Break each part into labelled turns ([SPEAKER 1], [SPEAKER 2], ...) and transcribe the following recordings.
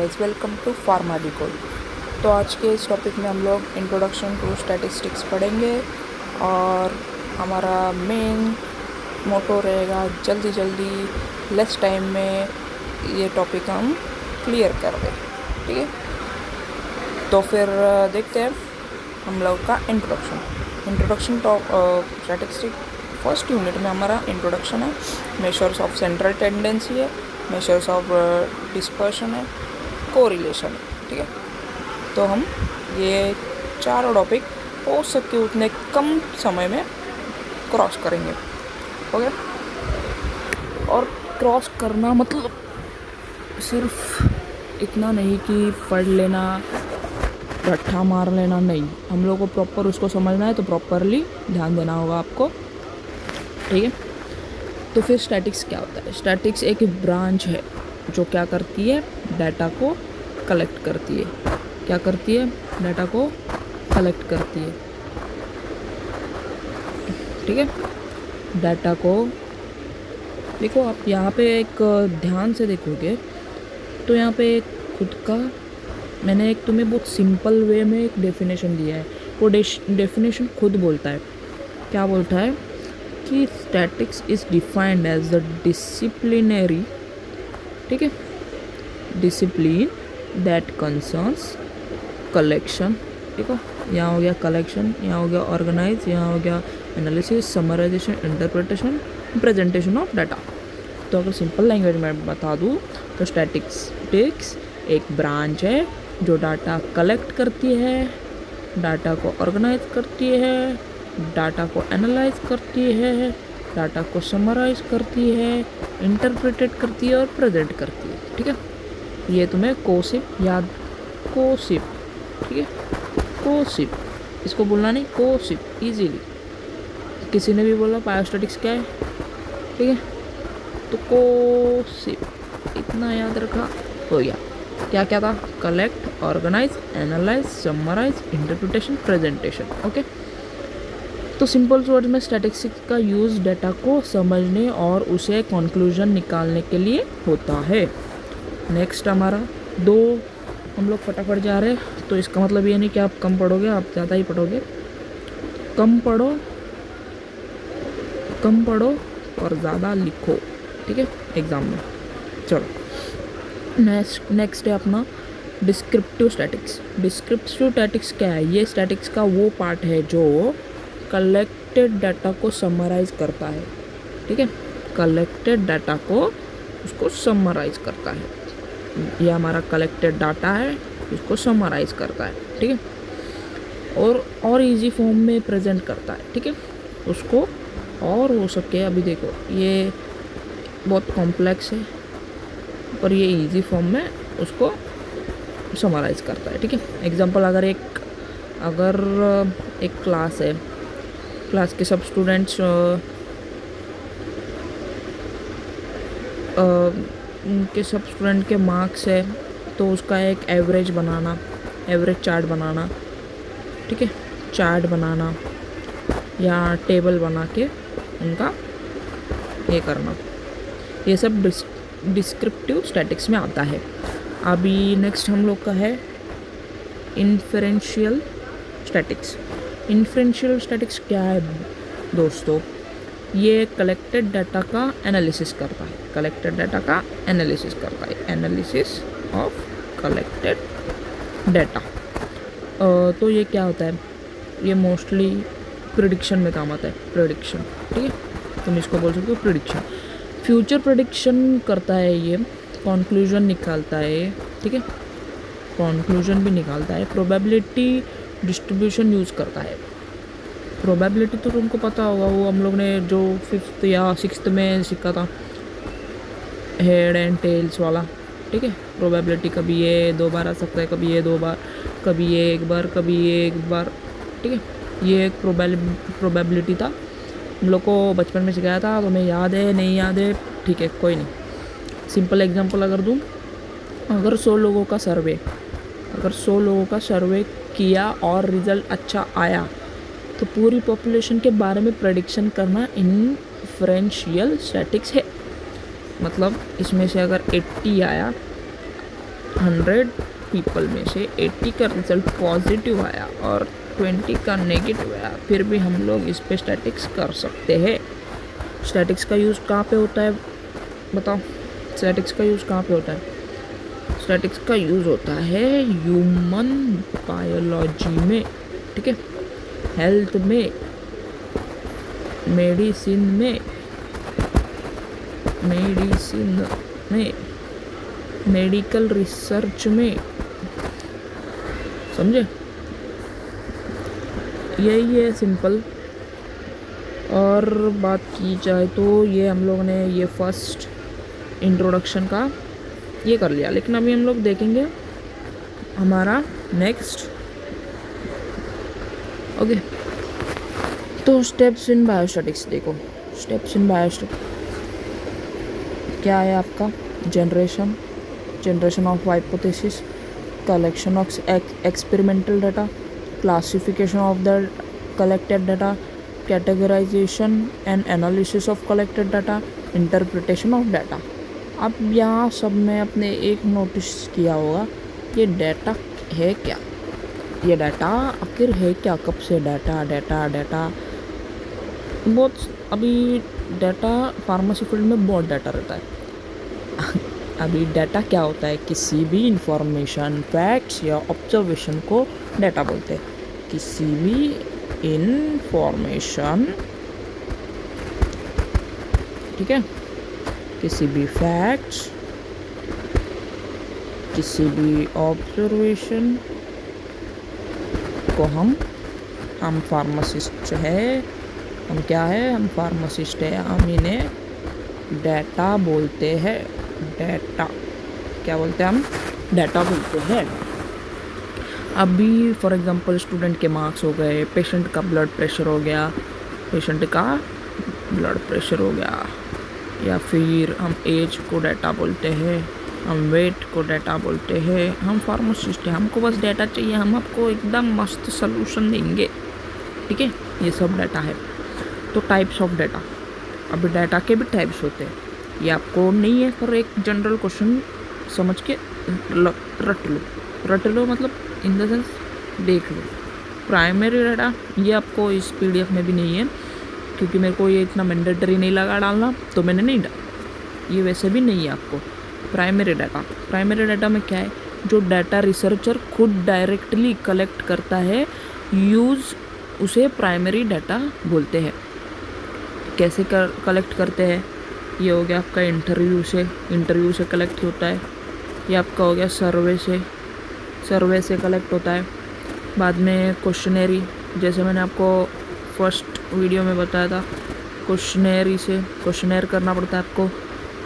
[SPEAKER 1] Welcome to pharma decode. तो आज के इस टॉपिक में हम लोग इंट्रोडक्शन टू स्टैटिस्टिक्स पढ़ेंगे और हमारा मेन मोटो रहेगा जल्दी लेस टाइम में ये टॉपिक हम क्लियर कर दें। ठीक है, तो फिर देखते हैं हम लोग का introduction to statistic. First unit में हमारा इंट्रोडक्शन है, मेजर्स ऑफ सेंट्रल टेंडेंसी है, मेजर्स ऑफ डिस्पर्शन है, कोरिलेशन है। ठीक है, तो हम ये चारों टॉपिक हो सके उतने कम समय में क्रॉस करेंगे। ओके, और क्रॉस करना मतलब सिर्फ इतना नहीं कि पढ़ लेना, रट्ठा मार लेना, नहीं, हम लोग को प्रॉपर उसको समझना है, तो प्रॉपरली ध्यान देना होगा आपको। ठीक है, तो फिर स्टैटिक्स क्या होता है? स्टैटिक्स एक ब्रांच है जो क्या करती है, डाटा को कलेक्ट करती है। क्या करती है? डाटा को कलेक्ट करती है। ठीक है, डाटा को देखो, आप यहाँ पे एक ध्यान से देखोगे तो यहाँ पे एक खुद का मैंने एक तुम्हें बहुत सिंपल वे में एक डेफिनेशन दिया है। वो डेफिनेशन खुद बोलता है, क्या बोलता है कि statics is defined as the disciplinary, ठीक है, डिसिप्लिन दैट कंसर्न्स कलेक्शन। देखो, यहाँ हो गया कलेक्शन, यहाँ हो गया ऑर्गेनाइज, यहाँ हो गया analysis, summarisation, interpretation, presentation of data. तो अगर सिंपल लैंग्वेज में बता दूँ तो स्टैटिस्टिक्स एक ब्रांच है जो डाटा कलेक्ट करती है, डाटा को ऑर्गेनाइज करती है, डाटा को एनालाइज करती है, डाटा को समराइज करती है, इंटरप्रेटेड करती है और प्रेजेंट करती है। ठीक है, ये तुम्हें कोसिप याद, कोसिप, ठीक है, कोसिप, इसको बोलना नहीं, कोसिप इजीली। किसी ने भी बोला बायोस्टैटिक्स क्या है, ठीक है, तो कोसिप इतना याद रखा, हो गया। क्या क्या था? Collect, organise, analyse, summarise, interpretation, presentation. Okay, तो सिंपल वर्ड में स्टैटिस्टिक्स का यूज़ डाटा को समझने और उसे कंक्लूजन निकालने के लिए होता है। नेक्स्ट हमारा दो, हम लोग फटाफट जा रहे हैं, तो इसका मतलब ये नहीं कि आप कम पढ़ोगे, आप ज़्यादा ही पढ़ोगे। कम पढ़ो और ज़्यादा लिखो। ठीक है, एग्ज़ाम में। चलो, नेक्स्ट है अपना डिस्क्रिप्टिव स्टैटिक्स। डिस्क्रिप्टिव स्टैटिक्स क्या है? ये स्टैटिक्स का वो पार्ट है जो कलेक्टेड डाटा को समराइज करता है। ठीक है, कलेक्टेड डाटा को उसको समराइज करता है। ये हमारा कलेक्टेड डाटा है, इसको समराइज करता है। ठीक है, और इजी फॉर्म में प्रेजेंट करता है। ठीक है, उसको और हो सके, अभी देखो ये बहुत कॉम्प्लेक्स है पर ये इजी फॉर्म में उसको समराइज करता है। ठीक है, एग्जांपल, अगर एक क्लास है, क्लास के सब स्टूडेंट्स उनके सब स्टूडेंट के मार्क्स है, तो उसका एक एवरेज चार्ट बनाना, ठीक है, चार्ट बनाना या टेबल बना के उनका ये करना, ये सब डिस्क्रिप्टिव स्टैटिक्स में आता है। अभी नेक्स्ट हम लोग का है इन्फरेंशियल स्टैटिक्स। इन्फरेंशियल स्टैटिक्स क्या है दोस्तों? ये कलेक्टेड डाटा का एनालिसिस करता है, एनालिसिस ऑफ कलेक्टेड डाटा। तो ये क्या होता है? ये मोस्टली प्रिडिक्शन में काम आता है, प्रिडिक्शन। ठीक है, तुम इसको बोल सकते हो प्रिडिक्शन। फ्यूचर प्रिडिक्शन करता है, ये कंक्लूजन निकालता है। ठीक है, कंक्लूजन भी निकालता है। प्रोबेबिलिटी डिस्ट्रीब्यूशन यूज़ करता है। प्रोबेबिलिटी तो तुमको पता होगा, वो हम लोग ने जो 5th या 6th में सीखा था, हेड एंड टेल्स वाला। ठीक है, प्रोबेबिलिटी कभी ये 2 बार आ सकता है, कभी ये 2 बार, कभी ये 1 बार, कभी ये 1 बार। ठीक है, ये एक प्रोबेबिलिटी था, हम लोग को बचपन में सिखाया था। तुम्हें याद है, नहीं याद है, ठीक है, कोई नहीं। सिंपल एग्जांपल अगर दूँ, अगर 100 लोगों का सर्वे किया और रिज़ल्ट अच्छा आया, तो पूरी पॉपुलेशन के बारे में प्रेडिक्शन करना इन्फरेंशियल स्टैटिक्स है। मतलब इसमें से अगर 80 आया 100 पीपल में से 80 का रिजल्ट पॉजिटिव आया और 20 का नेगेटिव आया, फिर भी हम लोग इस पे स्टैटिक्स कर सकते हैं। स्टैटिक्स का यूज़ कहाँ पे होता है बताओ? स्टैटिक्स का यूज़ कहाँ पे होता है? स्टैटिक्स का यूज़ होता है ह्यूमन बायोलॉजी में, ठीक है, हेल्थ में, मेडिसिन में, मेडिकल रिसर्च में, समझे? यही है सिंपल। और बात की जाए तो ये हम लोग ने ये फर्स्ट इंट्रोडक्शन का ये कर लिया, लेकिन अभी हम लोग देखेंगे हमारा नेक्स्ट। ओके, तो स्टेप्स इन बायोस्टैटिक्स देखो। स्टेप्स इन बायोस्टैटिक्स क्या है आपका? Generation of hypothesis, collection of experimental data, classification of the collected data, categorisation and analysis of collected data, interpretation of data. अब यहाँ सब में आपने एक नोटिस किया होगा, ये डाटा है क्या? ये डाटा आखिर है क्या? कब से डाटा बहुत, अभी डाटा फार्मेसी फील्ड में बहुत डाटा रहता है। अभी डाटा क्या होता है? किसी भी इंफॉर्मेशन, फैक्ट्स या ऑब्जर्वेशन को डाटा बोलते हैं। किसी भी इंफॉर्मेशन, ठीक है, किसी भी फैक्ट्स, किसी भी ऑब्जर्वेशन को हम फार्मासिस्ट है, हम क्या है? हम फार्मासिस्ट है, हम इन्हें डाटा बोलते हैं। डाटा क्या बोलते हैं? हम डाटा बोलते हैं। अभी फॉर एग्जांपल स्टूडेंट के मार्क्स हो गए, पेशेंट का ब्लड प्रेशर हो गया, या फिर हम एज को डाटा बोलते हैं, हम वेट को डाटा बोलते हैं। हम फार्मासिस्ट हैं, हमको बस डाटा चाहिए, हम आपको एकदम मस्त सलूशन देंगे, ठीक है? ये सब डाटा है। तो टाइप्स ऑफ डाटा, अभी डाटा के भी टाइप्स होते हैं, ये आपको नहीं है, पर एक जनरल क्वेश्चन समझ के रट लो मतलब इन द सेंस देख लो। प्राइमरी डाटा ये आपको इस PDF में भी नहीं है, क्योंकि मेरे को ये इतना मैंडेटरी नहीं लगा डालना, तो मैंने नहीं डाला। ये वैसे भी नहीं है आपको। प्राइमरी डाटा में क्या है? जो डाटा रिसर्चर खुद डायरेक्टली कलेक्ट करता है, उसे प्राइमरी डाटा बोलते हैं। कैसे कलेक्ट करते हैं? ये हो गया आपका इंटरव्यू से कलेक्ट होता है। ये आपका हो गया सर्वे से कलेक्ट होता है। बाद में क्वेश्चनरी, जैसे मैंने आपको फर्स्ट वीडियो में बताया था, क्वेश्चनर करना पड़ता है आपको।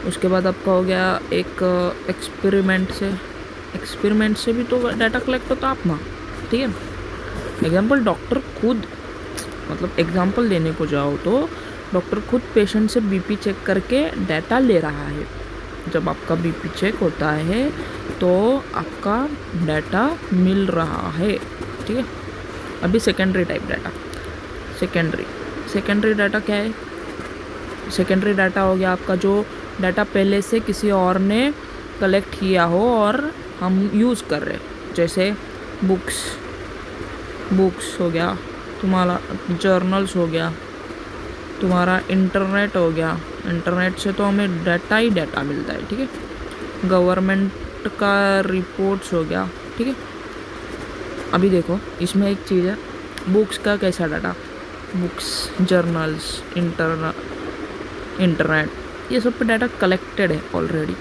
[SPEAKER 1] उसके बाद आपका हो गया एक एक्सपेरिमेंट से भी तो डाटा कलेक्ट होता है अपना, ठीक है? एग्जाम्पल डॉक्टर खुद, मतलब एग्जाम्पल देने को जाओ तो डॉक्टर खुद पेशेंट से BP चेक करके डाटा ले रहा है। जब आपका BP चेक होता है तो आपका डाटा मिल रहा है, ठीक है? अभी सेकेंडरी डाटा क्या है? सेकेंडरी डाटा हो गया आपका जो डाटा पहले से किसी और ने कलेक्ट किया हो और हम यूज़ कर रहे हैं। जैसे बुक्स हो गया तुम्हारा, जर्नल्स हो गया तुम्हारा, इंटरनेट हो गया। इंटरनेट से तो हमें डाटा ही डाटा मिलता है, ठीक है? गवर्नमेंट का रिपोर्ट्स हो गया, ठीक है? अभी देखो इसमें एक चीज़ है, बुक्स का कैसा डाटा, बुक्स, जर्नल्स, इंटरनेट, ये सब पे डाटा कलेक्टेड है ऑलरेडी,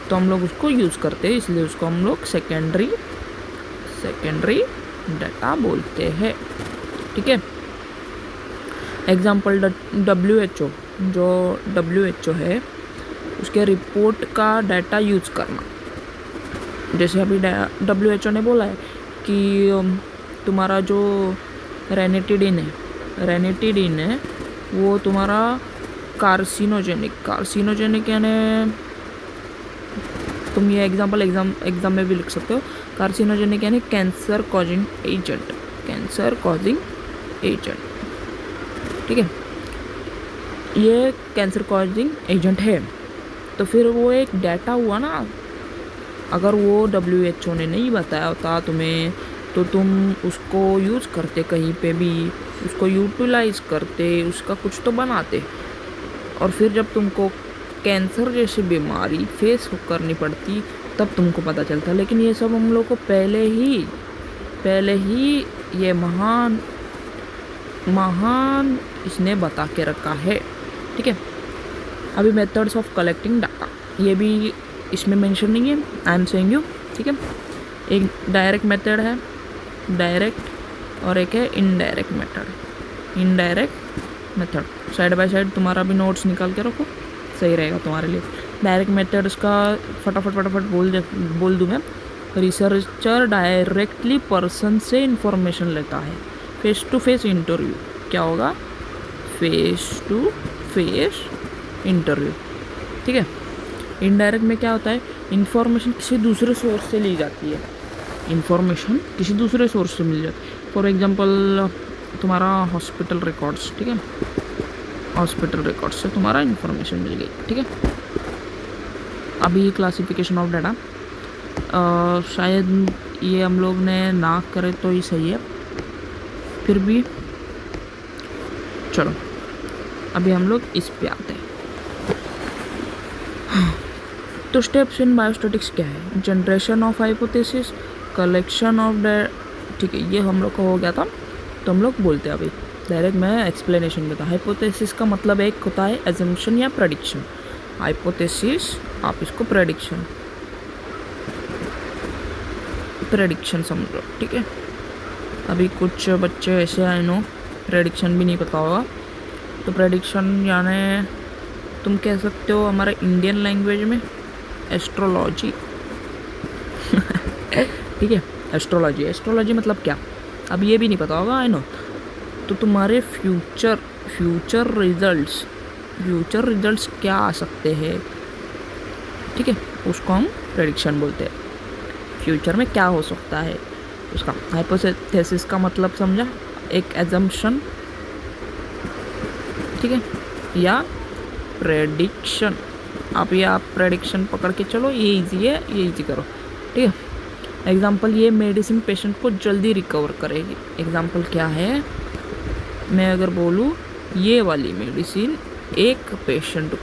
[SPEAKER 1] तो हम लोग उसको यूज़ करते हैं, इसलिए उसको हम लोग सेकेंडरी डाटा बोलते हैं, ठीक है? एग्जाम्पल WHO, जो WHO है उसके रिपोर्ट का डाटा यूज़ करना। जैसे अभी WHO ने बोला है कि तुम्हारा जो रेनिटिडिन है वो तुम्हारा कार्सिनोजेनिक यानी तुम ये एग्जाम में भी लिख सकते हो। कार्सिनोजेनिक यानी कैंसर कॉजिंग एजेंट, ठीक है? ये कैंसर कॉजिंग एजेंट है, तो फिर वो एक डाटा हुआ ना, अगर वो WHO ने नहीं बताया होता तुम्हें तो तुम उसको यूज़ करते कहीं पे भी, उसको यूटिलाइज करते, उसका कुछ तो बनाते, और फिर जब तुमको कैंसर जैसी बीमारी फेस करनी पड़ती तब तुमको पता चलता। लेकिन ये सब हम लोग को पहले ही ये महान इसने बता के रखा है। ठीक है, अभी मेथड्स ऑफ कलेक्टिंग डाटा ये भी इसमें मेंशन नहीं है, आई एम सेइंग यू। ठीक है, एक डायरेक्ट मेथड है, डायरेक्ट, और एक है indirect method. Indirect method side by side तुम्हारा भी नोट्स निकाल के रखो, सही रहेगा तुम्हारे लिए। डायरेक्ट मेथड का फटाफट बोल दूँ मैं। रिसर्चर डायरेक्टली पर्सन से इंफॉर्मेशन लेता है। फेस टू फेस इंटरव्यू क्या होगा? Face to face interview. ठीक है, इनडायरेक्ट में क्या होता है? इन्फॉर्मेशन किसी दूसरे सोर्स से ली जाती है, इन्फॉर्मेशन किसी दूसरे सोर्स से मिल जाती है। फॉर एग्जांपल तुम्हारा हॉस्पिटल रिकॉर्ड्स, ठीक है, हॉस्पिटल रिकॉर्ड्स से तुम्हारा इन्फॉर्मेशन मिल गई। ठीक है, अभी क्लासिफिकेशन ऑफ डाटा शायद ये हम लोग ने ना करे तो ही सही है, फिर भी चलो अभी हम लोग इस पे आते हैं। तो स्टेप्स इन बायोस्टैटिक्स क्या है? Generation of hypothesis, collection of ठीक है, ये हम लोग को हो गया था, तो हम लोग बोलते हैं अभी डायरेक्ट मैं एक्सप्लेनेशन देता। हाइपोथेसिस का मतलब एक होता है एजम्पशन या प्रेडिक्शन। हाइपोथेसिस आप इसको प्रेडिक्शन समझो। ठीक है, अभी कुछ बच्चे ऐसे आए नो प्रेडिक्शन भी नहीं पता होगा, तो प्रेडिक्शन यानी तुम कह सकते हो हमारे इंडियन लैंग्वेज में एस्ट्रोलॉजी। ठीक है, एस्ट्रोलॉजी मतलब क्या? अब ये भी नहीं पता होगा, आई नो। तो तुम्हारे फ्यूचर रिजल्ट्स क्या आ सकते हैं, ठीक है, उसको हम प्रेडिक्शन बोलते हैं। फ्यूचर में क्या हो सकता है उसका। हाइपोथेसिस का मतलब समझा, एक एजम्पशन, ठीक है, या प्रेडिक्शन। आप प्रेडिक्शन पकड़ के चलो, ये इजी है, ये इजी करो। ठीक है, एग्जाम्पल ये मेडिसिन पेशेंट को जल्दी रिकवर करेगी। एग्जाम्पल क्या है? मैं अगर बोलूँ ये वाली मेडिसिन एक पेशेंट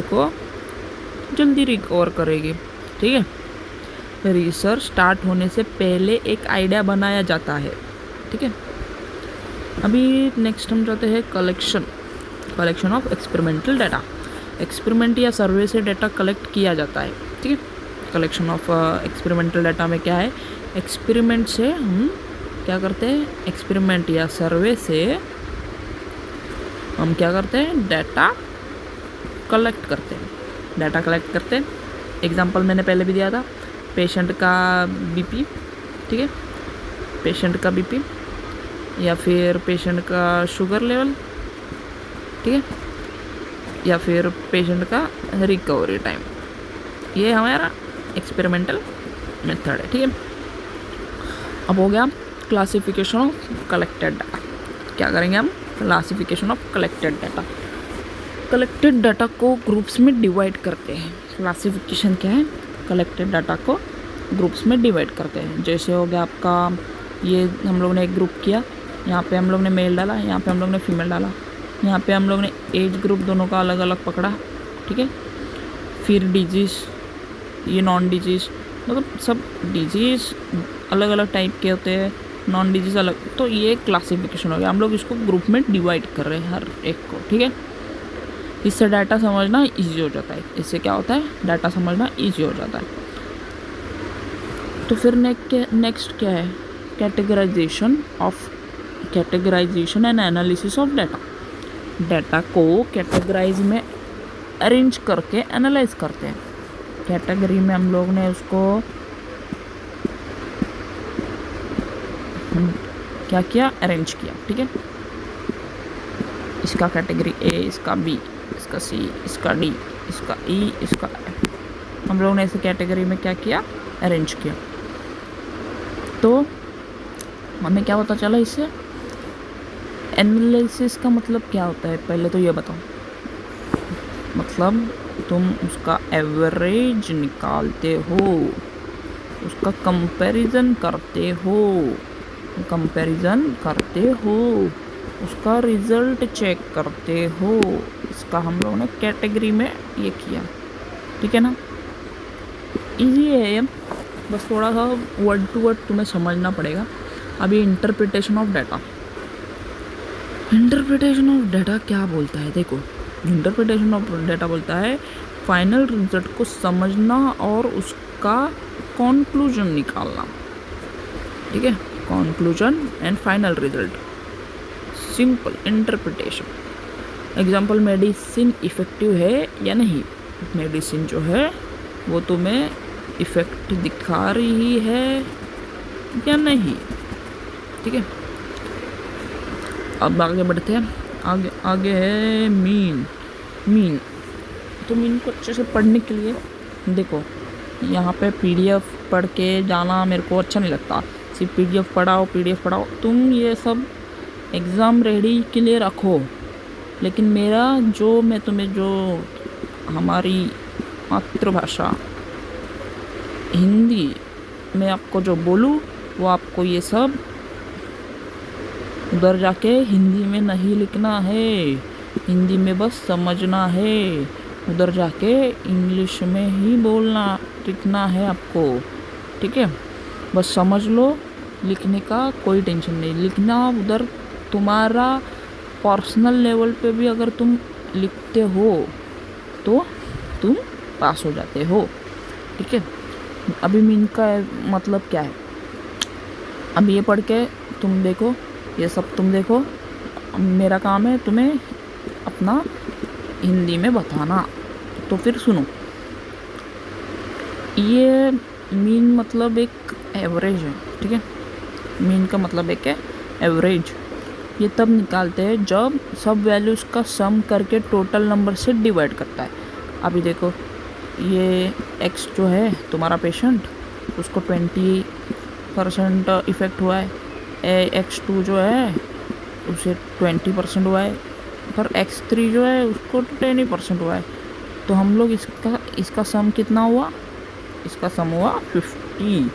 [SPEAKER 1] को जल्दी रिकवर करेगी। ठीक है, रिसर्च स्टार्ट होने से पहले एक आइडिया बनाया जाता है। ठीक है, अभी नेक्स्ट हम जाते हैं collection of experimental data. Experiment या सर्वे से डाटा कलेक्ट किया जाता है। ठीक है, कलेक्शन ऑफ एक्सपेरिमेंटल डाटा में क्या है? एक्सपेरिमेंट से हम क्या करते हैं? एक्सपेरिमेंट या सर्वे से हम क्या करते हैं? डाटा कलेक्ट करते हैं। एग्जाम्पल मैंने पहले भी दिया था, पेशेंट का बीपी, ठीक है, पेशेंट का बीपी या फिर पेशेंट का शुगर लेवल, ठीक है, या फिर पेशेंट का रिकवरी टाइम। ये हमारा एक्सपेरिमेंटल मेथड है। ठीक है, अब हो गया क्लासिफिकेशन ऑफ कलेक्टेड डाटा। क्या करेंगे हम? क्लासिफिकेशन ऑफ कलेक्टेड डाटा को ग्रुप्स में डिवाइड करते हैं। क्लासिफिकेशन क्या है? कलेक्टेड डाटा को ग्रुप्स में डिवाइड करते हैं। जैसे हो गया आपका, ये हम लोग ने एक ग्रुप किया, यहाँ पे हम लोग ने मेल डाला, यहाँ पे हम लोग ने फीमेल डाला, यहाँ पे हम लोग ने एज ग्रुप दोनों का अलग अलग पकड़ा। ठीक है, फिर डिजीज़, ये नॉन डिजीज़, मतलब सब डिजीज़ अलग अलग टाइप के होते हैं, नॉन डिजीज़ अलग। तो ये क्लासिफिकेशन हो गया, हम लोग इसको ग्रुप में डिवाइड कर रहे हैं हर एक को। ठीक है, इससे डाटा समझना इजी हो जाता है। इससे क्या होता है? डाटा समझना इजी हो जाता है। तो फिर नेक्स्ट क्या है? Categorisation and analysis of data. Data को कैटेगराइज में अरेंज करके एनालाइज करते हैं। कैटेगरी में हम लोग ने उसको क्या किया? अरेंज किया। ठीक है, इसका कैटेगरी ए, इसका बी, इसका सी, इसका डी, इसका ई, इसका एफ। हम लोग ने ऐसे कैटेगरी में क्या किया? अरेंज किया। तो हमें क्या पता चला इससे? एनालिसिस का मतलब क्या होता है? पहले तो ये बताओ। मतलब तुम उसका एवरेज निकालते हो, उसका कंपैरिजन करते हो, उसका रिजल्ट चेक करते हो। इसका हम लोगों ने कैटेगरी में ये किया, ठीक है ना। इजी है ये, बस थोड़ा सा वर्ड टू वर्ड तुम्हें समझना पड़ेगा। अभी इंटरप्रिटेशन ऑफ डाटा क्या बोलता है, देखो। इंटरप्रिटेशन ऑफ डाटा बोलता है फाइनल रिजल्ट को समझना और उसका कॉन्क्लूजन निकालना, ठीक है। Conclusion and final result, simple interpretation. Example, medicine effective है या नहीं। मेडिसिन जो है वो तुम्हें इफेक्ट दिखा रही है या नहीं, ठीक है। अब आगे बढ़ते हैं। आगे है मीन। तो मीन को अच्छे से पढ़ने के लिए देखो, यहाँ पे पीडीएफ पढ़ के जाना मेरे को अच्छा नहीं लगता। सिर्फ पीडीएफ पढ़ाओ। तुम ये सब एग्ज़ाम रेडी के लिए रखो, लेकिन मैं तुम्हें जो हमारी मातृभाषा हिंदी में आपको जो बोलूँ, वो आपको ये सब उधर जाके हिंदी में नहीं लिखना है, हिंदी में बस समझना है। उधर जाके इंग्लिश में ही लिखना है आपको, ठीक है। बस समझ लो, लिखने का कोई टेंशन नहीं। लिखना उधर तुम्हारा पर्सनल लेवल पे भी अगर तुम लिखते हो तो तुम पास हो जाते हो, ठीक है। अभी मीन का मतलब क्या है, अब ये पढ़ के तुम देखो, ये सब तुम देखो। मेरा काम है तुम्हें अपना हिंदी में बताना, तो फिर सुनो। ये मीन मतलब एक एवरेज है, ठीक है। मीन का मतलब एक है एवरेज। ये तब निकालते हैं जब सब वैल्यूज़ का सम करके टोटल नंबर से डिवाइड करता है। अभी देखो, ये x जो है तुम्हारा पेशेंट, उसको 20% इफ़ेक्ट हुआ है। x2 जो है उसे 20% हुआ है, पर x3 जो है उसको 10% हुआ है। तो हम लोग इसका सम कितना हुआ, इसका सम हुआ 50।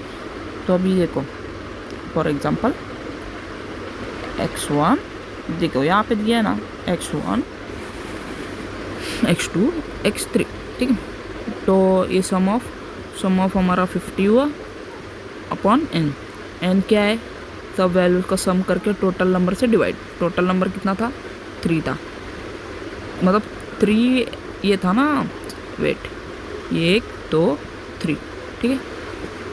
[SPEAKER 1] तो अभी देखो, फॉर एग्जांपल x1, देखो यहाँ पे दिया है ना, x1, x2, x3, ठीक है। तो ये सम ऑफ हमारा 50 हुआ अपॉन n क्या है, सब वैल्यूज का सम करके टोटल नंबर से डिवाइड। टोटल नंबर कितना था, 3 था, मतलब 3 ये था ना, वेट, ये 1 2 3, ठीक है।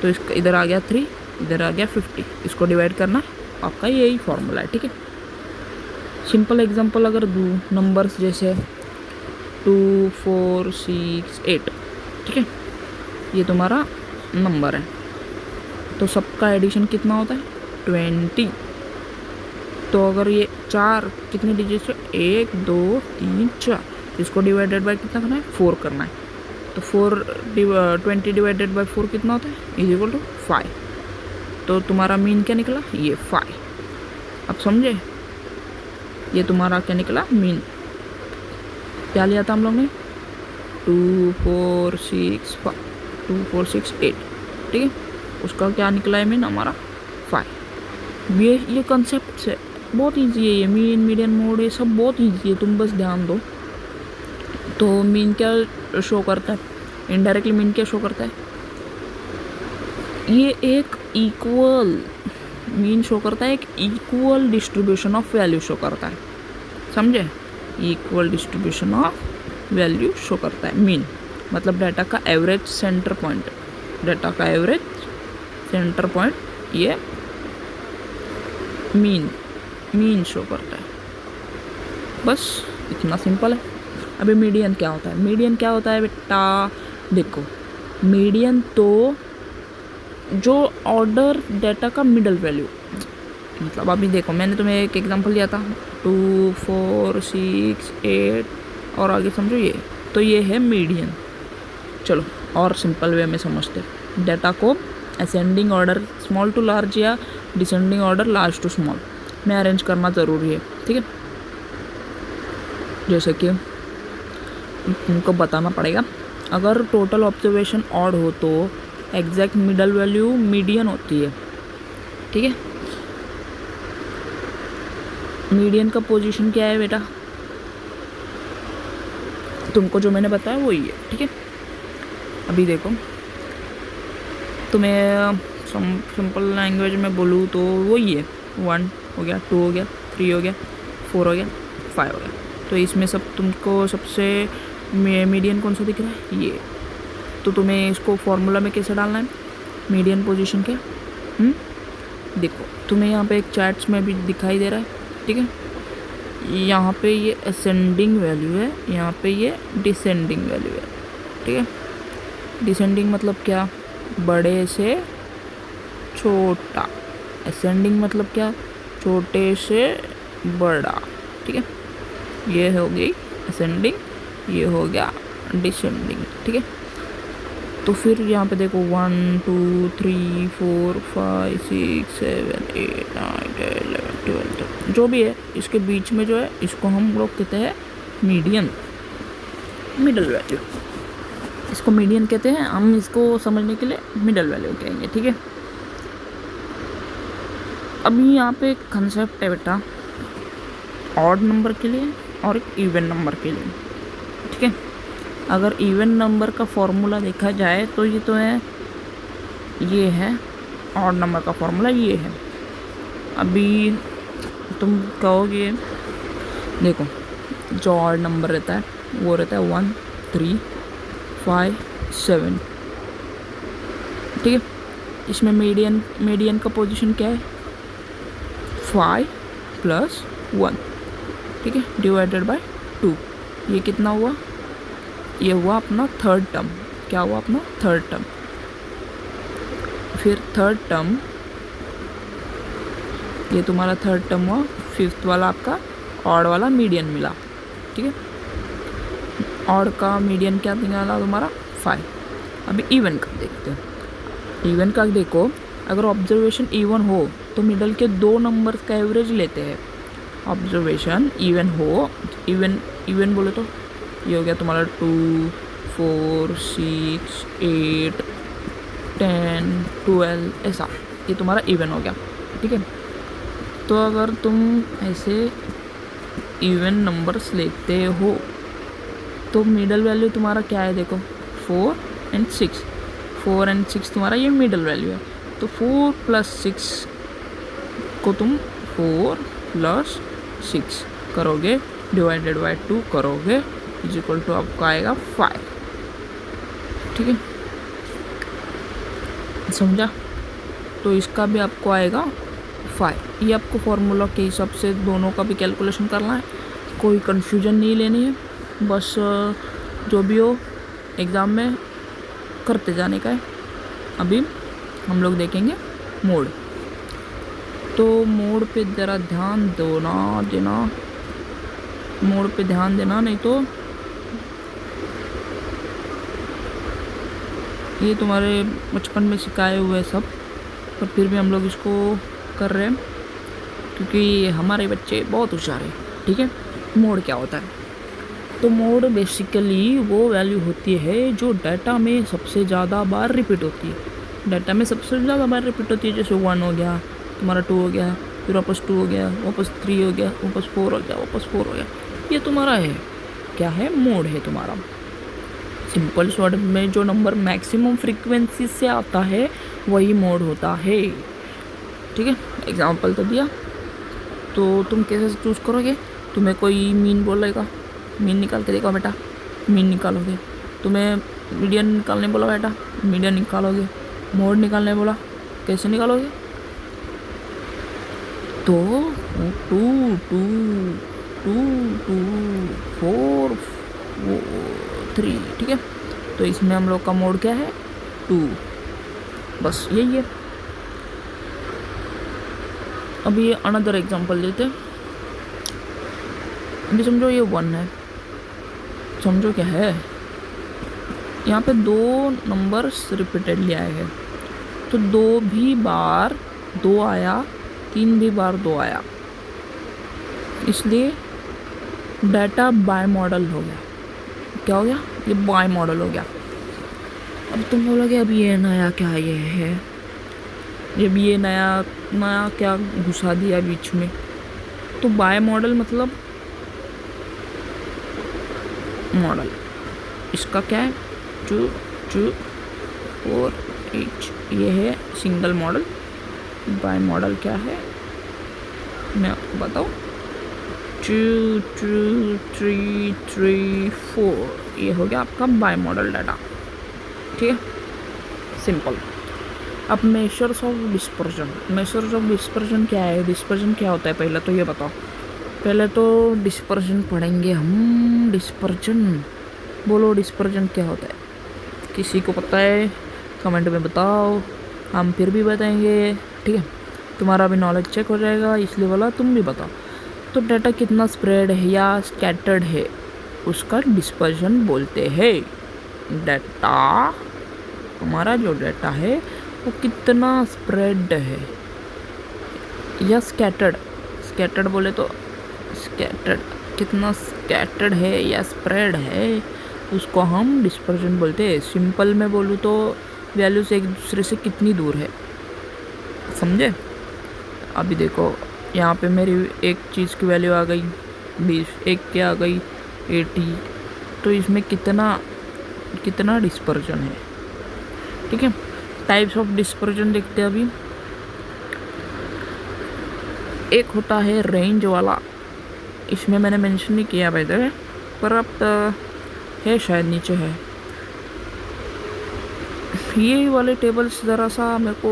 [SPEAKER 1] तो इसका इधर आ गया 3, इधर आ गया 50, इसको डिवाइड करना आपका यही फॉर्मूला है, ठीक है। सिंपल एग्जांपल अगर दूँ, नंबर्स जैसे 2 4 6 8, ठीक है, ये तुम्हारा नंबर है। तो सबका एडिशन कितना होता है, 20। तो अगर ये 4 कितने डिजिट से, 1 2 3 4, इसको डिवाइडेड बाय कितना करना है, 4 करना है। तो 20 डिवाइडेड बाय 4 कितना होता है, इज इक्वल टू 5। तो तुम्हारा मीन क्या निकला, ये 5। अब समझे, ये तुम्हारा क्या निकला, मीन। क्या लिया था हम लोग ने, 2 4 6 5, 2 4 6 8, ठीक है। उसका क्या निकला है, मीन हमारा 5। ये कंसेप्ट है, बहुत इजी है। ये मीन, मीडियन मोड, ये सब बहुत इजी है, तुम बस ध्यान दो। तो मीन क्या शो करता है, इनडायरेक्टली मीन क्या शो करता है, ये एक इक्वल, मीन शो करता है एक equal distribution of value show करता है, समझे। Equal distribution of value show करता है मीन, मतलब डाटा का एवरेज सेंटर पॉइंट, डाटा का एवरेज सेंटर पॉइंट, ये मीन शो करता है। बस इतना सिंपल है। अभी मीडियन क्या होता है, मीडियन क्या होता है बेटा, देखो मीडियन तो जो ऑर्डर डाटा का मिडल वैल्यू, मतलब अभी देखो मैंने तुम्हें एक एग्जांपल दिया था 2 4 6 8 और आगे समझो ये, तो ये है मीडियन। चलो और सिंपल वे में समझते, डाटा को ascending order small to large या descending order large to small में अरेंज करना ज़रूरी है, ठीक है। जैसे कि तुमको बताना पड़ेगा। अगर टोटल ऑब्जर्वेशन ऑड हो तो एग्जैक्ट मिडल वैल्यू मीडियन होती है, ठीक है। मीडियन का पोजीशन क्या है बेटा, तुमको जो मैंने बताया वही है, ठीक है। अभी देखो, तुम्हें सिंपल लैंग्वेज में बोलूँ तो वही है, 1 हो गया, 2 हो गया, 3 हो गया, 4 हो गया, 5 हो गया। तो इसमें सब तुमको सबसे मीडियन कौन सा दिख रहा है, ये। तो तुम्हें इसको फॉर्मूला में कैसे डालना है, मीडियन पोजीशन के, देखो तुम्हें यहाँ पे एक चार्ट्स में भी दिखाई दे रहा है, ठीक है। यहाँ पे ये असेंडिंग वैल्यू है, यहाँ पे ये डिसेंडिंग वैल्यू है, ठीक है। डिसेंडिंग मतलब क्या, बड़े से छोटा। असेंडिंग मतलब क्या, छोटे से बड़ा, ठीक है। ये हो गई असेंडिंग, ये हो गया डिसेंडिंग, ठीक है। तो फिर यहाँ पे देखो 1 2 3 4 5 6 7 8 9 10 11 12 जो भी है इसके बीच में जो है इसको हम लोग कहते हैं मीडियन, मिडल वैल्यू। इसको मीडियन कहते हैं, हम इसको समझने के लिए मिडल वैल्यू कहेंगे, ठीक है। अभी यहाँ पे एक कंसेप्ट है बेटा, ऑड नंबर के लिए और एक इवन नंबर के लिए, ठीक है। अगर इवन नंबर का फॉर्मूला देखा जाए तो ये तो है, ये है ऑड नंबर का फॉर्मूला, ये है। अभी तुम कहोगे, देखो जो ऑड नंबर रहता है वो रहता है 1 3 5 7, ठीक है। इसमें मीडियन का पोजीशन क्या है, 5 + 1, ठीक है, डिवाइडेड बाय 2। ये कितना हुआ, ये हुआ अपना थर्ड टर्म। क्या हुआ अपना थर्ड टर्म। फिर थर्ड टर्म, ये तुम्हारा थर्ड टर्म हुआ, फिफ्थ वाला आपका ऑड वाला मीडियन मिला, ठीक है। ऑड का मीडियन क्या निकाला तुम्हारा 5। अभी इवन का देखते हैं। इवन का देखो, अगर ऑब्जर्वेशन इवन हो तो मिडल के 2 नंबर का एवरेज लेते हैं। ऑब्जर्वेशन इवन हो, इवन बोले तो ये हो गया तुम्हारा 2 4 6 8 10 12, ऐसा ये तुम्हारा इवन हो गया, ठीक है। तो अगर तुम ऐसे इवन नंबर्स लेते हो तो मिडल वैल्यू तुम्हारा क्या है, देखो 4 और 6, 4 और 6 तुम्हारा ये मिडल वैल्यू है। तो 4 + 6 को तुम 4 + 6 करोगे, डिवाइडेड बाय 2 करोगे, इक्वल टू आपको आएगा 5, ठीक है, समझा। तो इसका भी आपको आएगा 5। ये आपको फॉर्मूला के हिसाब से दोनों का भी कैलकुलेशन करना है, कोई कन्फ्यूजन नहीं लेनी है, बस जो भी हो एग्ज़ाम में करते जाने का है। अभी हम लोग देखेंगे मोड। तो मोड पे ज़रा ध्यान देना, मोड पे ध्यान देना, नहीं तो ये तुम्हारे बचपन में सिखाए हुए सब, पर फिर भी हम लोग इसको कर रहे हैं क्योंकि हमारे बच्चे बहुत होशियार हैं, ठीक है। मोड क्या होता है, तो मोड बेसिकली वो वैल्यू होती है जो डाटा में सबसे ज़्यादा बार रिपीट होती है। डाटा में सबसे ज़्यादा बार रिपीट होती है, जैसे 1 हो गया तुम्हारा, 2 हो गया, फिर वापस 2 हो गया, वापस 3 हो गया, वापस 4 हो गया, वापस 4 हो गया। ये तुम्हारा है, क्या है, मोड है तुम्हारा। सिंपल शॉर्ट में जो नंबर मैक्सिमम फ्रीक्वेंसी से आता है वही मोड होता है, ठीक है। एग्जांपल तो दिया, तो तुम कैसे चूज़ करोगे, तुम्हें कोई मीन बोलेगा, मीन निकाल के देखो बेटा, मीन निकालोगे। तुम्हें मीडियन निकालने बोला बेटा, मीडियन निकालोगे। मोड निकालने बोला, कैसे निकालोगे, तो 2 2 2 2 4 3, ठीक है। तो इसमें हम लोग का मोड क्या है, 2, बस यही है। अभी ये अनदर एग्जांपल देते हैं। अभी समझो ये 1 है, समझो क्या है, यहाँ पे 2 नंबर्स रिपीटेडली आए हैं, तो 2 भी बार 2 आया, 3 भी बार 2 आया, इसलिए डाटा बाय मॉडल हो गया। क्या हो गया, ये बाय मॉडल हो गया। अब तुम बोलोगे अब ये नया क्या ये है, ये भी ये नया नया क्या घुसा दिया बीच में। तो बाय मॉडल मतलब मॉडल, इसका क्या है, टू टू और एच, ये है सिंगल मॉडल। बाय मॉडल क्या है मैं आपको बताऊँ, 2 2 3 3 4, ये हो गया आपका बाय मॉडल डाटा। ठीक है, सिंपल। अब measures of dispersion, measures of dispersion क्या है, डिस्पर्जन क्या होता है पहले तो ये बताओ। पहले तो डिस्पर्जन पढ़ेंगे हम। डिस्पर्जन बोलो, डिस्पर्जन क्या होता है, किसी को पता है कमेंट में बताओ, हम फिर भी बताएंगे। ठीक है, तुम्हारा भी नॉलेज चेक हो जाएगा, इसलिए बोला तुम भी बताओ। तो डाटा कितना स्प्रेड है या स्कैटर्ड है उसका डिस्पर्जन बोलते हैं। डाटा, हमारा जो डाटा है वो कितना स्प्रेड है या स्कैटर्ड, स्कैटर्ड बोले तो स्कैटर्ड, कितना स्कैटर्ड है या स्प्रेड है उसको हम डिस्पर्जन बोलते हैं। सिंपल में बोलूँ तो वैल्यूज एक दूसरे से कितनी दूर है, समझे। अभी देखो यहाँ पे मेरी एक चीज़ की वैल्यू आ गई 20, एक की आ गई 80, तो इसमें कितना डिस्पर्जन है। ठीक है, टाइप्स ऑफ डिस्पर्जन देखते हैं अभी। एक होता है रेंज वाला, इसमें मैंने मेंशन नहीं किया भाई दे, पर अब है शायद नीचे है। ये वाले टेबल्स ज़रा सा मेरे को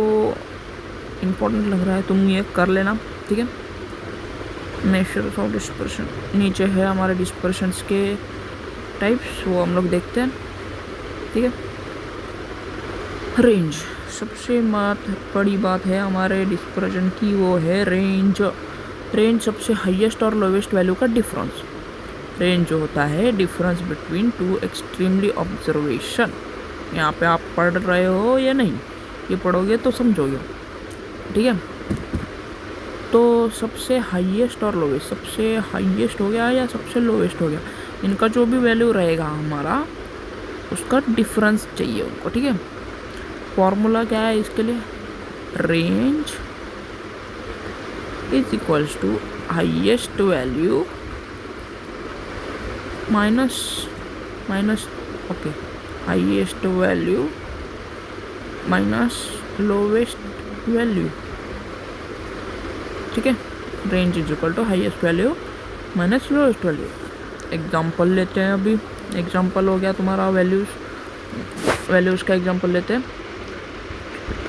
[SPEAKER 1] इम्पोर्टेंट लग रहा है, तुम ये कर लेना। ठीक है, मेजर्स ऑफ डिस्पर्शन नीचे है हमारे डिस्पर्शंस के टाइप्स, वो हम लोग देखते हैं। ठीक है, रेंज सबसे बड़ी बात है हमारे डिस्पर्जन की, वो है रेंज। रेंज सबसे हाईएस्ट और लोवेस्ट वैल्यू का डिफरेंस। रेंज जो होता है difference between two extremely observation. यहाँ पे आप पढ़ रहे हो या नहीं, ये पढ़ोगे तो समझोगे। ठीक है, तो सबसे हाईएस्ट और लोवेस्ट, सबसे हाईएस्ट हो गया या सबसे लोवेस्ट हो गया, इनका जो भी वैल्यू रहेगा हमारा उसका डिफरेंस चाहिए उनको। ठीक है, फॉर्मूला क्या है इसके लिए, range is equals to highest value minus okay, highest value minus lowest value. ठीक है, range is equal to highest value minus lowest value. Example लेते हैं, अभी एग्जाम्पल हो गया तुम्हारा वैल्यूज़ का एग्जाम्पल लेते हैं।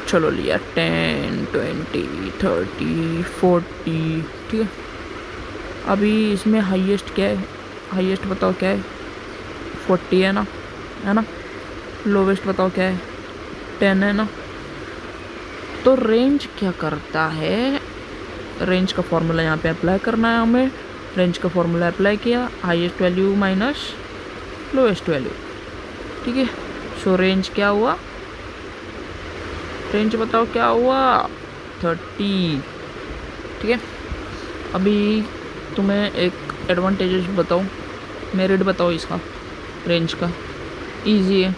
[SPEAKER 1] चलो लिया 10 20 30 40। ठीक है, अभी इसमें हाईएस्ट क्या है, हाईएस्ट बताओ क्या है, 40 है ना, लोवेस्ट बताओ क्या है, 10 है ना। तो रेंज क्या करता है, रेंज का फॉर्मूला यहाँ पे अप्लाई करना है हमें। रेंज का फॉर्मूला अप्लाई किया, highest value minus lowest value. ठीक है, सो रेंज क्या हुआ, रेंज बताओ क्या हुआ, 30। ठीक है, अभी तुम्हें एक एडवांटेजेस बताऊँ, मेरिट बताओ इसका, रेंज का। इजी है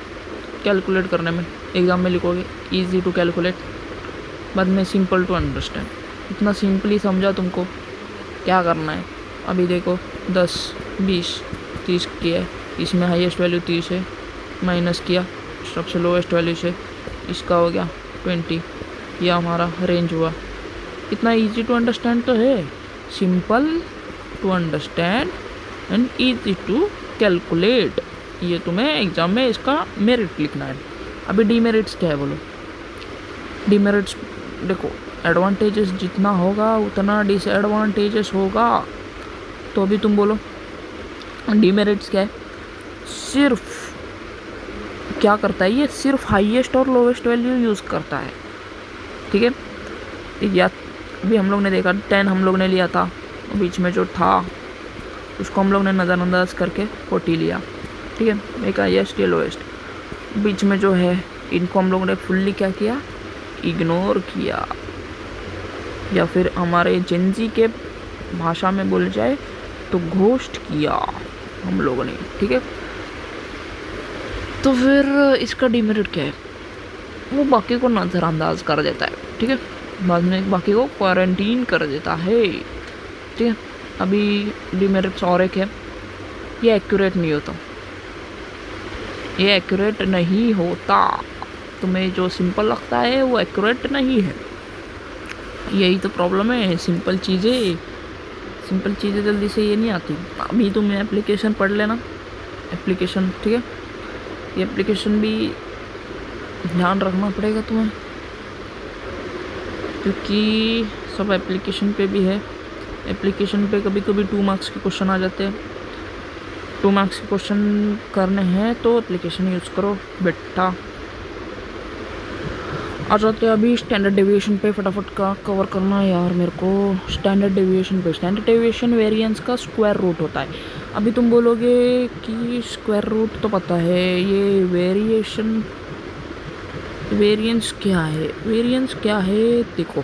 [SPEAKER 1] कैलकुलेट करने में, एग्ज़ाम में लिखोगे इजी टू कैलकुलेट, बाद में सिंपल टू अंडरस्टैंड। इतना सिंपली समझा तुमको, क्या करना है। अभी देखो 10 20 30 किया है, इसमें हाईएस्ट वैल्यू 30 है, माइनस किया सबसे लोवेस्ट वैल्यू से, इसका हो गया 20, यह हमारा रेंज हुआ। इतना इजी टू अंडरस्टैंड तो है, simple to understand and easy to calculate. ये तुम्हें एग्ज़ाम में इसका मेरिट लिखना है। अभी डीमेरिट्स क्या है बोलो। डीमेरिट्स देखो, एडवांटेजेस जितना होगा उतना डिसएडवांटेजेस होगा। तो अभी तुम बोलो डीमेरिट्स क्या है, सिर्फ क्या करता है, ये सिर्फ हाईएस्ट और लोवेस्ट वैल्यू यूज़ करता है। ठीक है, या अभी हम लोग ने देखा 10 हम लोग ने लिया था, बीच में जो था उसको हम लोग ने नज़रअंदाज करके 40 लिया। ठीक है, एक हाईएस्ट या लोवेस्ट, बीच में जो है इनको हम लोग ने फुल्ली क्या किया, इग्नोर किया, या फिर हमारे जेनजी के भाषा में बोल जाए तो घोस्ट किया हम लोगों ने। ठीक है, तो फिर इसका डिमेरिट क्या है, वो बाकी को नज़रअंदाज कर देता है, ठीक है, बाद में बाकी को क्वारंटीन कर देता है, ठीक है। अभी डिमेरिट्स और एक है, ये एक्यूरेट नहीं होता, ये एक्यूरेट नहीं होता, तुम्हें जो सिंपल लगता है वो एक्यूरेट नहीं है, यही तो प्रॉब्लम है। सिंपल चीज़ें जल्दी से ये नहीं आती। अभी तुम एप्लीकेशन पढ़ लेना, एप्लीकेशन, ठीक है, ये एप्लीकेशन भी ध्यान रखना पड़ेगा तुम्हें, क्योंकि सब एप्लीकेशन पे भी है। एप्लीकेशन पे कभी कभी 2 मार्क्स के क्वेश्चन आ जाते हैं, 2 मार्क्स के क्वेश्चन करने हैं तो एप्लीकेशन यूज़ करो बेटा। आ जाते हैं अभी स्टैंडर्ड डेविएशन पे, फटाफट का कवर करना है यार मेरे को। स्टैंडर्ड डेविएशन पे, स्टैंडर्ड डेविएशन वेरिएंस का स्क्वायर रूट होता है। अभी तुम बोलोगे कि स्क्वायर रूट तो पता है, ये वेरिएंस क्या है? वेरिएंस क्या है देखो,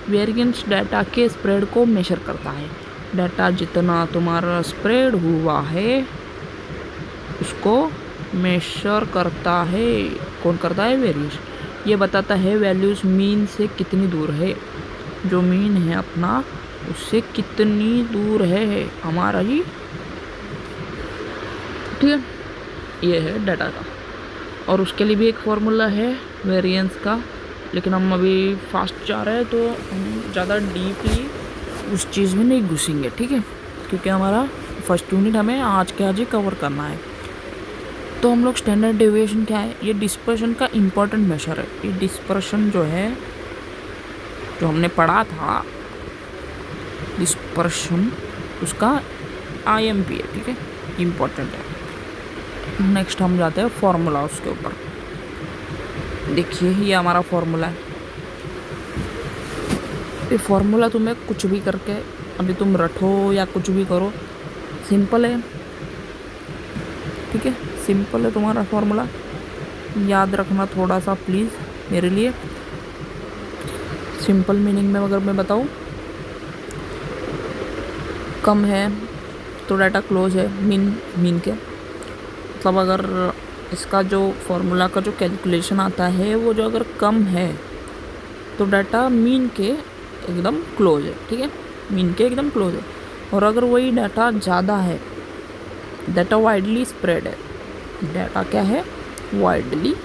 [SPEAKER 1] वेरिएंस डाटा के स्प्रेड को मेजर करता है। डाटा जितना तुम्हारा स्प्रेड हुआ है उसको मेजर करता है। कौन करता है? वेरिएंस। ये बताता है वैल्यूज़ मीन से कितनी दूर है, जो मीन है अपना उससे कितनी दूर है हमारा ही, ठीक है। ये है डाटा का, और उसके लिए भी एक फॉर्मूला है वेरिएंस का, लेकिन हम अभी फास्ट जा रहे हैं तो हम ज़्यादा डीपली उस चीज़ में नहीं घुसेंगे, ठीक है, क्योंकि हमारा फर्स्ट यूनिट हमें आज के आज ही कवर करना है। तो हम लोग स्टैंडर्ड डेविएशन क्या है, ये डिस्पर्शन का इम्पोर्टेंट मेजर है। ये डिस्पर्शन जो है, जो हमने पढ़ा था डिस्पर्शन, उसका IMP है, ठीक है, इम्पोर्टेंट है। नेक्स्ट हम जाते हैं फॉर्मूला उसके ऊपर। देखिए ये हमारा फॉर्मूला है। ये फॉर्मूला तुम्हें कुछ भी करके, अभी तुम रटो या कुछ भी करो, सिंपल है, ठीक है, सिंपल है तुम्हारा फॉर्मूला। याद रखना थोड़ा सा प्लीज़ मेरे लिए। सिंपल मीनिंग में अगर मैं बताऊँ, कम है तो डाटा क्लोज है मीन के, मतलब अगर इसका जो फॉर्मूला का जो कैलकुलेशन आता है वो जो अगर कम है तो डाटा मीन के एकदम क्लोज है, ठीक है, मीन के एकदम क्लोज है। और अगर वही डाटा ज़्यादा है, डाटा वाइडली स्प्रेड है, डाटा क्या है? वाइडली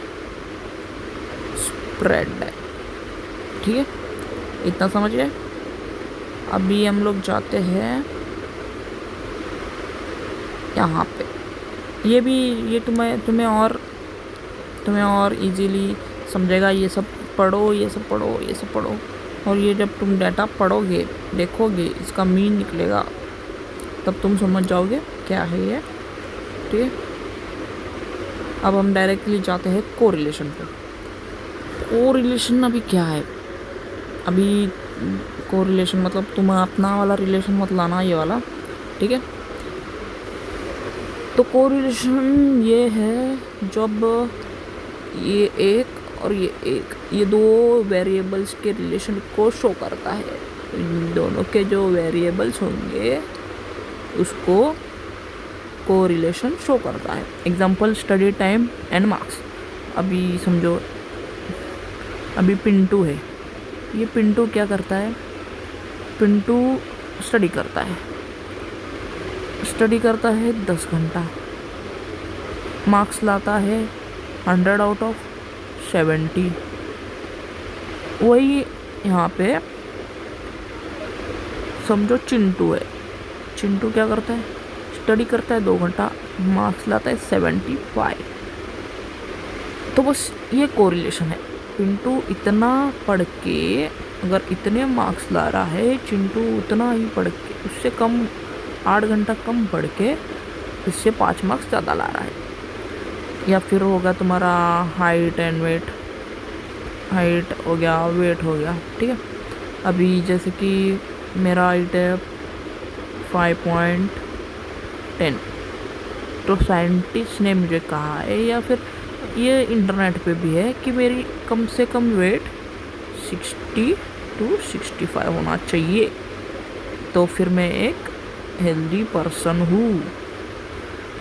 [SPEAKER 1] स्प्रेड है, ठीक है, इतना समझ गए। अभी हम लोग जाते हैं यहाँ पे, ये तुम्हें और इजीली समझेगा। ये सब पढ़ो, ये सब पढ़ो, और ये जब तुम डाटा पढ़ोगे, देखोगे, इसका मीन निकलेगा, तब तुम समझ जाओगे क्या है ये, ठीक है। अब हम डायरेक्टली जाते हैं कोरिलेशन पे। कोरिलेशन अभी क्या है? अभी कोरिलेशन मतलब तुम अपना वाला रिलेशन मत लाना, ये वाला, ठीक है। कोरिलेशन ये है जब ये एक और ये दो वेरिएबल्स के रिलेशन को शो करता है। इन दोनों के जो वेरिएबल्स होंगे उसको कोरिलेशन शो करता है। Example study time and marks. अभी समझो, अभी पिंटू है, ये पिंटू क्या करता है? पिंटू स्टडी करता है 10 घंटा, मार्क्स लाता है 100 आउट ऑफ 70। वही यहाँ पे समझो चिंटू है, चिंटू क्या करता है? स्टडी करता है 2 घंटा, मार्क्स लाता है 75। तो बस ये कोरिलेशन है। पिंटू इतना पढ़ के अगर इतने मार्क्स ला रहा है, चिंटू उतना ही पढ़ के, उससे कम 8 घंटा कम पढ़ के इससे 5 मार्क्स ज़्यादा ला रहा है। या फिर होगा तुम्हारा हाइट एंड वेट, हाइट हो गया, वेट हो गया, ठीक है। अभी जैसे कि मेरा हाइट है 5.10, तो साइंटिस्ट ने मुझे कहा है, या फिर ये इंटरनेट पे भी है, कि मेरी कम से कम वेट 60 to 65 होना चाहिए, तो फिर मैं एक हेल्दी पर्सन हूँ।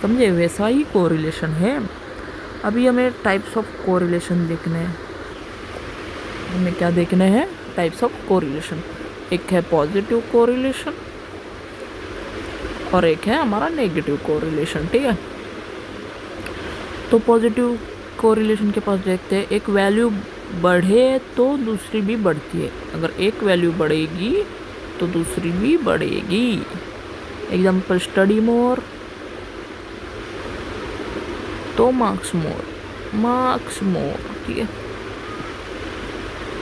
[SPEAKER 1] समझे? वैसा ही कोरिलेशन है। अभी हमें टाइप्स ऑफ कोरिलेशन देखने हैं। हमें क्या देखने हैं? Types of correlation. एक है पॉजिटिव कोरिलेशन और एक है हमारा नेगेटिव कोरिलेशन, ठीक है। तो पॉजिटिव कोरिलेशन के पास देखते हैं, एक वैल्यू बढ़े तो दूसरी भी बढ़ती है। अगर एक वैल्यू बढ़ेगी तो दूसरी भी बढ़ेगी। एग्जाम्पल, स्टडी मोर तो मार्क्स मोर, ठीक है।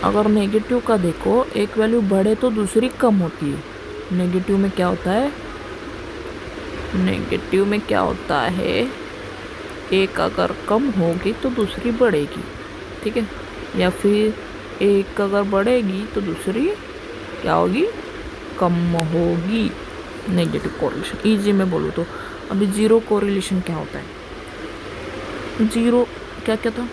[SPEAKER 1] अगर नेगेटिव का देखो, एक वैल्यू बढ़े तो दूसरी कम होती है। नेगेटिव में क्या होता है? एक अगर कम होगी तो दूसरी बढ़ेगी, ठीक है। या फिर एक अगर बढ़ेगी तो दूसरी क्या होगी? कम होगी। नेगेटिव कोरिलेशन इजी में बोलूँ तो। अभी जीरो कोरिलेशन क्या होता है? जीरो क्या था?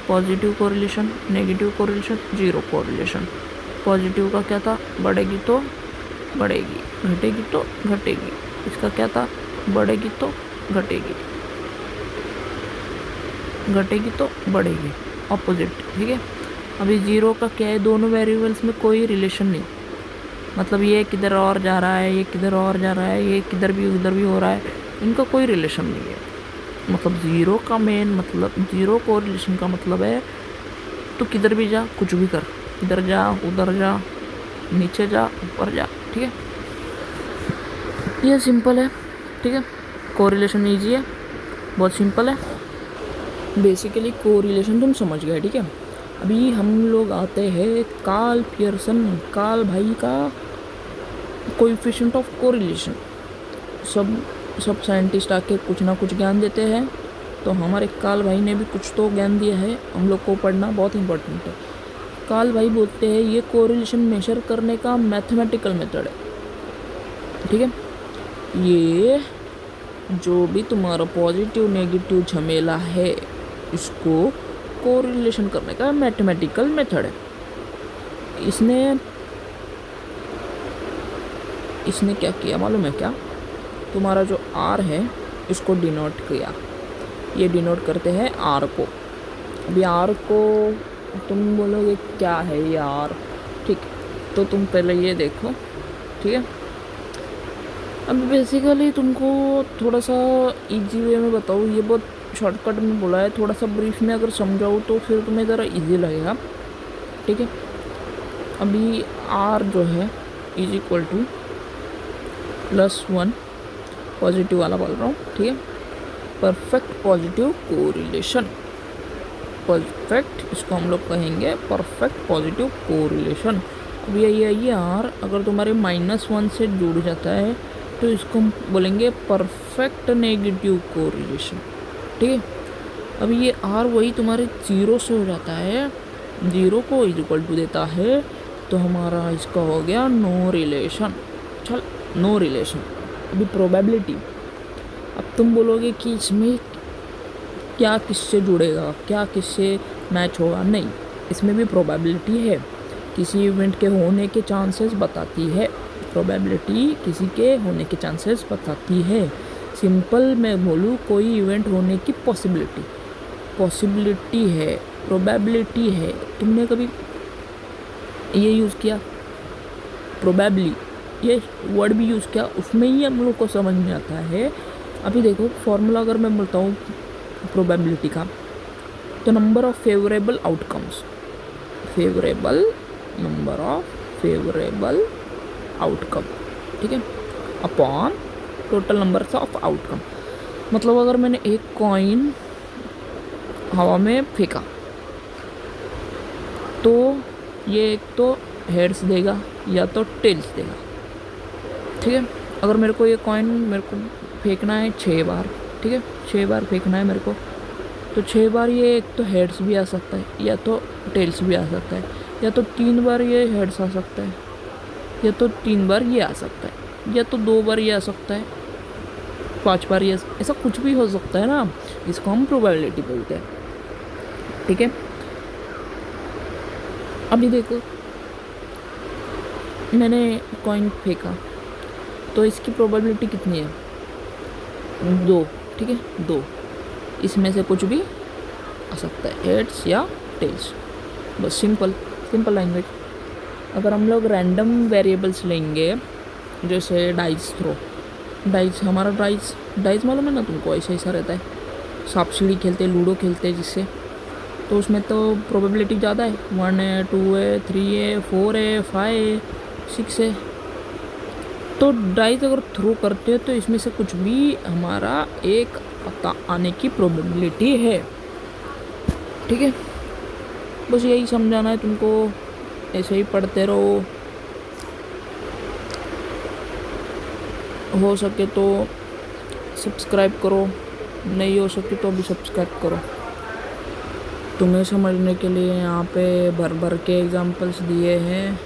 [SPEAKER 1] Positive correlation, negative correlation, zero correlation. Positive का क्या था? बढ़ेगी तो बढ़ेगी, घटेगी तो घटेगी। इसका क्या था? बढ़ेगी तो घटेगी, घटेगी तो बढ़ेगी, ऑपोजिट, ठीक है। अभी जीरो का क्या है? दोनों वेरिएबल्स में कोई रिलेशन नहीं, मतलब ये किधर और जा रहा है, ये किधर और जा रहा है, ये किधर भी उधर भी हो रहा है, इनका कोई रिलेशन नहीं है। मतलब जीरो का मेन मतलब, जीरो कोरिलेशन का मतलब है तो किधर भी जा, कुछ भी कर, इधर जा उधर जा, नीचे जा ऊपर जा, ठीक है। ये सिंपल है, ठीक है। कोरिलेशन ईजी है, बहुत सिंपल है। बेसिकली कोरिलेशन तुम समझ गए, ठीक है। अभी हम लोग आते हैं कार्ल भाई का कोएफिशिएंट ऑफ कोरिलेशन। सब साइंटिस्ट आके कुछ ना कुछ ज्ञान देते हैं, तो हमारे कार्ल भाई ने भी कुछ तो ज्ञान दिया है। हम लोग को पढ़ना बहुत इंपॉर्टेंट है। कार्ल भाई बोलते हैं ये कोरिलेशन मेजर करने का मैथमेटिकल मेथड है, ठीक है। ये जो भी तुम्हारा पॉजिटिव नेगेटिव झमेला है, इसको कोरिलेशन करने का मैथमेटिकल मेथड है। इसने क्या किया मालूम है क्या? तुम्हारा जो R है इसको डिनोट किया। ये डिनोट करते हैं R को। अभी R को तुम बोलोगे क्या है ये R, ठीक, तो तुम पहले ये देखो, ठीक है। अब बेसिकली तुमको थोड़ा सा इजी वे में बताऊँ, ये बहुत शॉर्टकट में बोला है, थोड़ा सा ब्रीफ में अगर समझाऊँ तो फिर तुम्हें ज़रा इजी लगेगा, ठीक है। अभी R जो है इज इक्वल टू +1, पॉजिटिव वाला बोल रहा हूँ, ठीक है। परफेक्ट पॉजिटिव कोरिलेशन, परफेक्ट, इसको हम लोग कहेंगे परफेक्ट पॉजिटिव कोरिलेशन। अब ये R अगर तुम्हारे -1 से जुड़ जाता है तो इसको हम बोलेंगे परफेक्ट नेगेटिव कोरिलेशन, ठीक है। अब ये R वही तुम्हारे 0 से हो जाता है, 0 को इज इक्वल टू देता है, तो हमारा इसका हो गया नो रिलेशन। चल, नो रिलेशन। अभी प्रोबेबिलिटी, अब तुम बोलोगे कि इसमें क्या किससे जुड़ेगा, क्या किससे मैच होगा? नहीं, इसमें भी प्रोबेबिलिटी है, किसी इवेंट के होने के चांसेस बताती है। प्रोबेबिलिटी किसी के होने के चांसेस बताती है। सिंपल मैं बोलूँ, कोई इवेंट होने की पॉसिबिलिटी है, प्रोबेबिलिटी है। तुमने कभी ये यूज़ किया प्रोबेबली, ये वर्ड भी यूज़ किया, उसमें ही हम लोग को समझ में आता है। अभी देखो फॉर्मूला अगर मैं बोलता हूँ प्रोबेबिलिटी का, तो number of favourable outcomes, number of favourable outcome, ठीक है, upon total numbers of outcome. मतलब अगर मैंने एक कॉइन हवा में फेंका तो ये एक तो हेड्स देगा या तो टेल्स देगा, ठीक है। अगर मेरे को ये कॉइन मेरे को फेंकना है 6 बार, ठीक है, 6 बार फेंकना है मेरे को, तो 6 बार ये एक तो हेड्स भी आ सकता है या तो टेल्स भी आ सकता है, या तो 3 बार ये हेड्स आ सकता है, या तो 3 बार ये आ सकता है, या तो 2 बार ये आ सकता है, 5 बार ये, ऐसा कुछ भी हो सकता है ना। इसको हम प्रोबेबिलिटी बोलते हैं, ठीक है। अभी देखो मैंने कॉइन फेंका तो इसकी प्रोबेबिलिटी कितनी है? 2, ठीक है, 2। इसमें से कुछ भी आ सकता है, हेड्स या टेल्स, बस सिंपल लैंग्वेज। अगर हम लोग रैंडम वेरिएबल्स लेंगे, जैसे डाइस थ्रो, डाइस हमारा डाइस मालूम है ना तुमको, ऐसा रहता है, सांप सीढ़ी खेलते, लूडो खेलते जिससे, तो उसमें तो प्रोबेबिलिटी ज़्यादा है, 1 है, 2 है, 3 है, 4 है, 5 है, 6 है। तो डाइस अगर थ्रो करते हो तो इसमें से कुछ भी हमारा एक पता आने की प्रोबेबिलिटी है, ठीक है। बस यही समझाना है तुमको, ऐसे ही पढ़ते रहो, हो सके तो सब्सक्राइब करो, नहीं हो सके तो भी सब्सक्राइब करो। तुम्हें समझने के लिए यहाँ पे भर के एग्जांपल्स दिए हैं,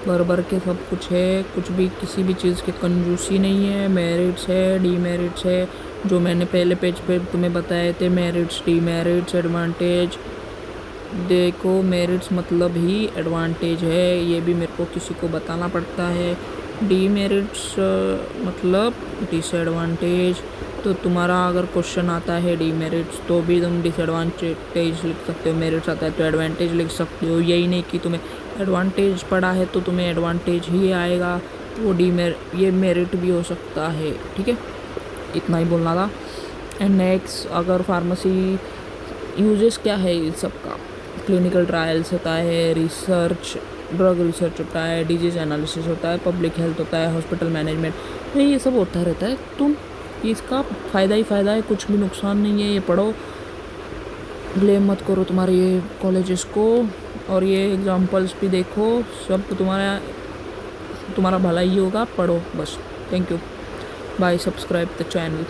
[SPEAKER 1] भर के सब कुछ है, कुछ भी किसी भी चीज़ की कंजूसी नहीं है। मेरिट्स है, डीमेरिट्स है, जो मैंने पहले पेज पे तुम्हें बताए थे, मेरिट्स, डीमेरिट्स, एडवांटेज। देखो मेरिट्स मतलब ही एडवांटेज है, ये भी मेरे को किसी को बताना पड़ता है। डीमेरिट्स मतलब डिसएडवांटेज। तो तुम्हारा अगर क्वेश्चन आता है डीमेरिट्स तो भी तुम डिसएडवांटेज लिख सकते हो, मेरिट्स आता है तो एडवांटेज लिख सकते हो। यही नहीं कि तुम्हें एडवांटेज पढ़ा है तो तुम्हें एडवांटेज ही आएगा, वो ये मेरिट भी हो सकता है, ठीक है। इतना ही बोलना था। एंड नेक्स्ट, अगर फार्मेसी यूजेस क्या है इन सब का, क्लिनिकल ट्रायल्स होता है, रिसर्च, ड्रग रिसर्च होता है, डिजीज एनालिसिस होता है, पब्लिक हेल्थ होता है, हॉस्पिटल मैनेजमेंट, तो ये सब होता रहता है। तुम इसका फ़ायदा ही फ़ायदा है, कुछ भी नुकसान नहीं है। ये पढ़ो, ब्लेम मत करो तुम्हारे ये कॉलेजेस को, और ये एग्जांपल्स भी देखो, सब तुम्हारा भला ही होगा, पढ़ो बस। Thank you, bye, subscribe the channel.